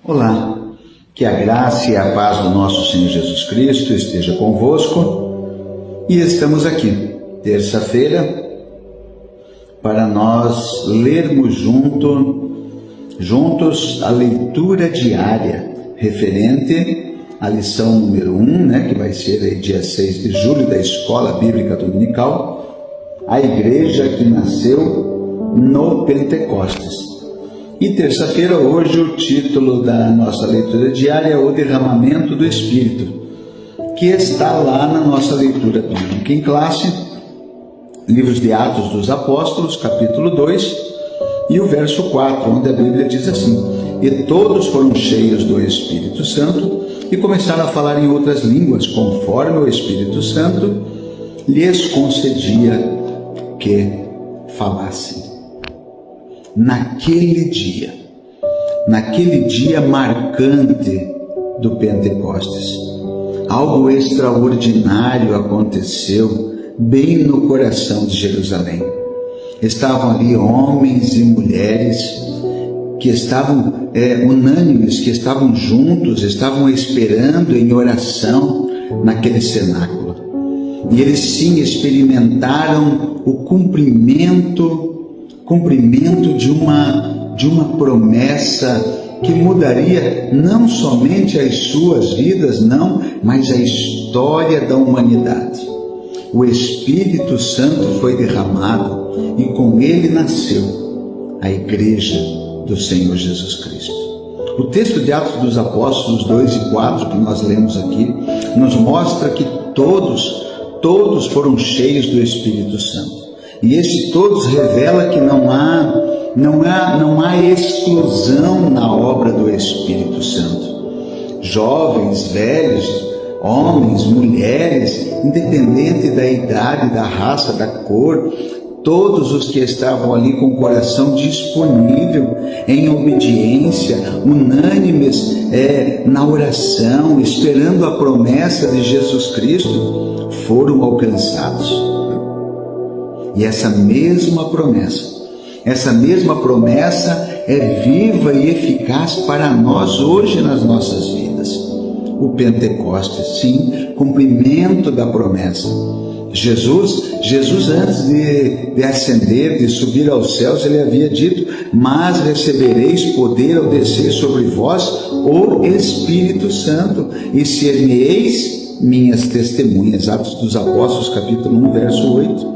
Olá, que a graça e a paz do nosso Senhor Jesus Cristo esteja convosco. E estamos aqui, terça-feira, para nós lermos juntos a leitura diária referente à lição número 1, que vai ser aí dia 6 de julho da Escola Bíblica Dominical, a igreja que nasceu no Pentecostes. E terça-feira, hoje, o título da nossa leitura diária é O Derramamento do Espírito, que está lá na nossa leitura bíblica em classe, livros de Atos dos Apóstolos, capítulo 2, e o verso 4, onde a Bíblia diz assim: E todos foram cheios do Espírito Santo e começaram a falar em outras línguas, conforme o Espírito Santo lhes concedia que falassem. Naquele dia marcante do Pentecostes, algo extraordinário aconteceu bem no coração de Jerusalém. Estavam ali homens e mulheres que estavam unânimes, que estavam juntos, estavam esperando em oração naquele cenáculo. E eles sim experimentaram o cumprimento de uma promessa que mudaria não somente as suas vidas, mas a história da humanidade. O Espírito Santo foi derramado e com ele nasceu a igreja do Senhor Jesus Cristo. O texto de Atos dos Apóstolos 2 e 4 que nós lemos aqui nos mostra que todos foram cheios do Espírito Santo. E esse todos revela que não há exclusão na obra do Espírito Santo. Jovens, velhos, homens, mulheres, independente da idade, da raça, da cor, todos os que estavam ali com o coração disponível, em obediência, unânimes na oração, esperando a promessa de Jesus Cristo, foram alcançados. E essa mesma promessa é viva e eficaz para nós hoje nas nossas vidas. O Pentecostes, sim, cumprimento da promessa. Jesus antes de ascender, de subir aos céus, ele havia dito: mas recebereis poder ao descer sobre vós o Espírito Santo, e ser-me-eis minhas testemunhas. Atos dos Apóstolos, capítulo 1, verso 8.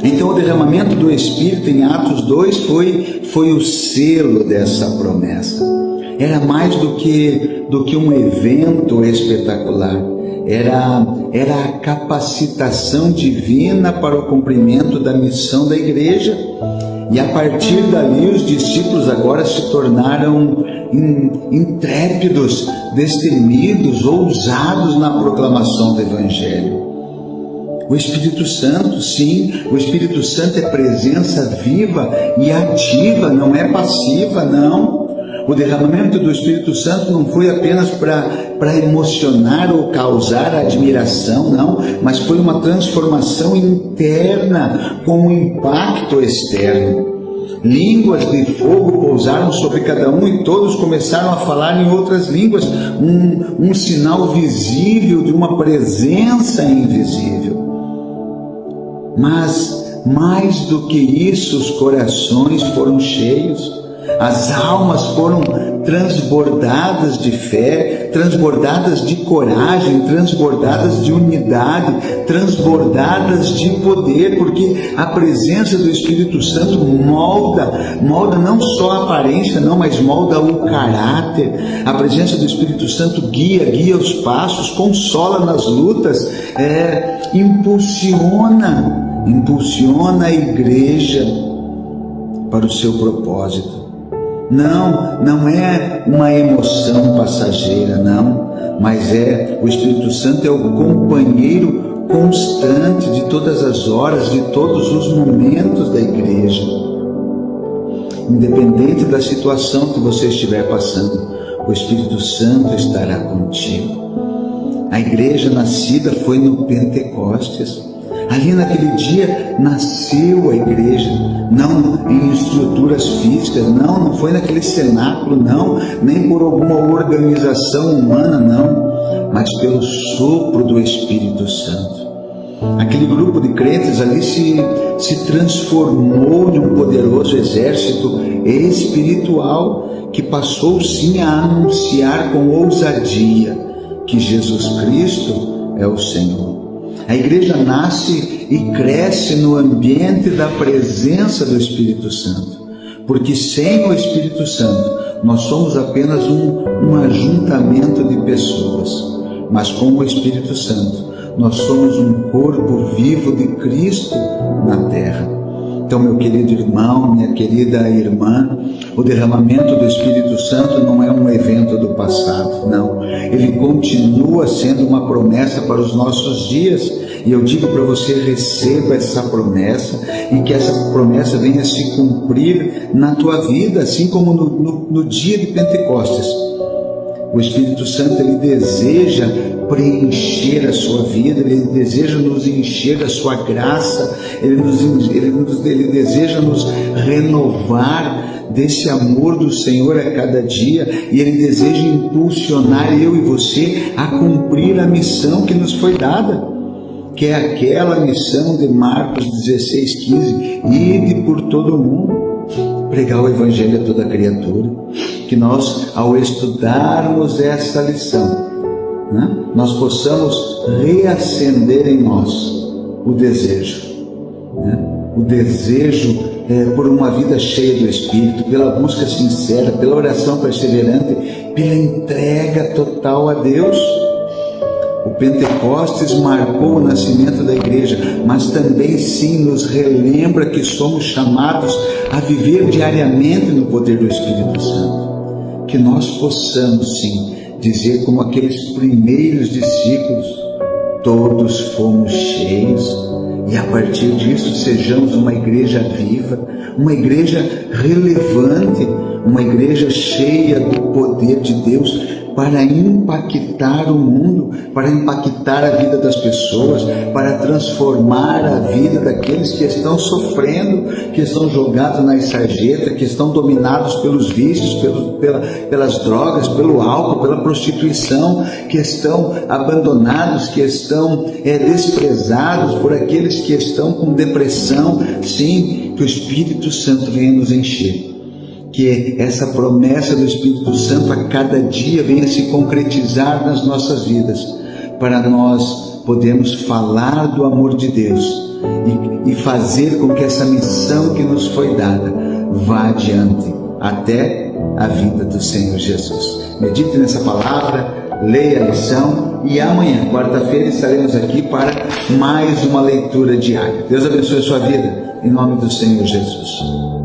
Então o derramamento do Espírito em Atos 2 foi o selo dessa promessa. Era mais do que um evento espetacular. Era a capacitação divina para o cumprimento da missão da igreja. E a partir dali os discípulos agora se tornaram intrépidos, destemidos, ousados na proclamação do Evangelho. O Espírito Santo, sim, o Espírito Santo é presença viva e ativa, não é passiva, não. O derramamento do Espírito Santo não foi apenas para emocionar ou causar admiração, não, mas foi uma transformação interna com um impacto externo. Línguas de fogo pousaram sobre cada um e todos começaram a falar em outras línguas, um sinal visível de uma presença invisível. Mas, mais do que isso, os corações foram cheios, as almas foram transbordadas de fé, transbordadas de coragem, transbordadas de unidade, transbordadas de poder, porque a presença do Espírito Santo molda não só a aparência, mas molda o caráter. A presença do Espírito Santo guia os passos, consola nas lutas, impulsiona a igreja para o seu propósito. Não é uma emoção passageira, não, mas o Espírito Santo é o companheiro constante de todas as horas, de todos os momentos da igreja. Independente da situação que você estiver passando, o Espírito Santo estará contigo. A igreja nascida foi no Pentecostes. Ali naquele dia nasceu a igreja, não em estruturas físicas, não foi naquele cenáculo, não, nem por alguma organização humana, não, mas pelo sopro do Espírito Santo. Aquele grupo de crentes ali se transformou em um poderoso exército espiritual que passou sim a anunciar com ousadia que Jesus Cristo é o Senhor. A igreja nasce e cresce no ambiente da presença do Espírito Santo, porque sem o Espírito Santo nós somos apenas um ajuntamento de pessoas, mas com o Espírito Santo nós somos um corpo vivo de Cristo na terra. Então, meu querido irmão, minha querida irmã, o derramamento do Espírito Santo não é um evento do passado, não. Ele continua sendo uma promessa para os nossos dias. E eu digo para você, receba essa promessa e que essa promessa venha se cumprir na tua vida, assim como no dia de Pentecostes. O Espírito Santo, ele deseja preencher a sua vida, ele deseja nos encher da sua graça, ele deseja nos renovar desse amor do Senhor a cada dia, e ele deseja impulsionar eu e você a cumprir a missão que nos foi dada, que é aquela missão de Marcos 16:15, ide por todo o mundo, pregar o Evangelho a toda criatura. Que nós, ao estudarmos essa lição, nós possamos reacender em nós o desejo, o desejo por uma vida cheia do Espírito, pela busca sincera, pela oração perseverante, pela entrega total a Deus. O Pentecostes marcou o nascimento da igreja, mas também sim nos relembra que somos chamados a viver diariamente no poder do Espírito Santo. Que nós possamos sim dizer como aqueles primeiros discípulos, todos fomos cheios, e a partir disso sejamos uma igreja viva, uma igreja relevante, uma igreja cheia do poder de Deus para impactar o mundo, para impactar a vida das pessoas, para transformar a vida daqueles que estão sofrendo, que estão jogados na sarjeta, que estão dominados pelos vícios, pelas drogas, pelo álcool, pela prostituição, que estão abandonados, que estão desprezados por aqueles que estão com depressão. Sim, que o Espírito Santo venha nos encher. Que essa promessa do Espírito Santo a cada dia venha se concretizar nas nossas vidas, para nós podermos falar do amor de Deus e fazer com que essa missão que nos foi dada vá adiante até a vinda do Senhor Jesus. Medite nessa palavra, leia a lição e amanhã, quarta-feira, estaremos aqui para mais uma leitura diária. Deus abençoe a sua vida, em nome do Senhor Jesus.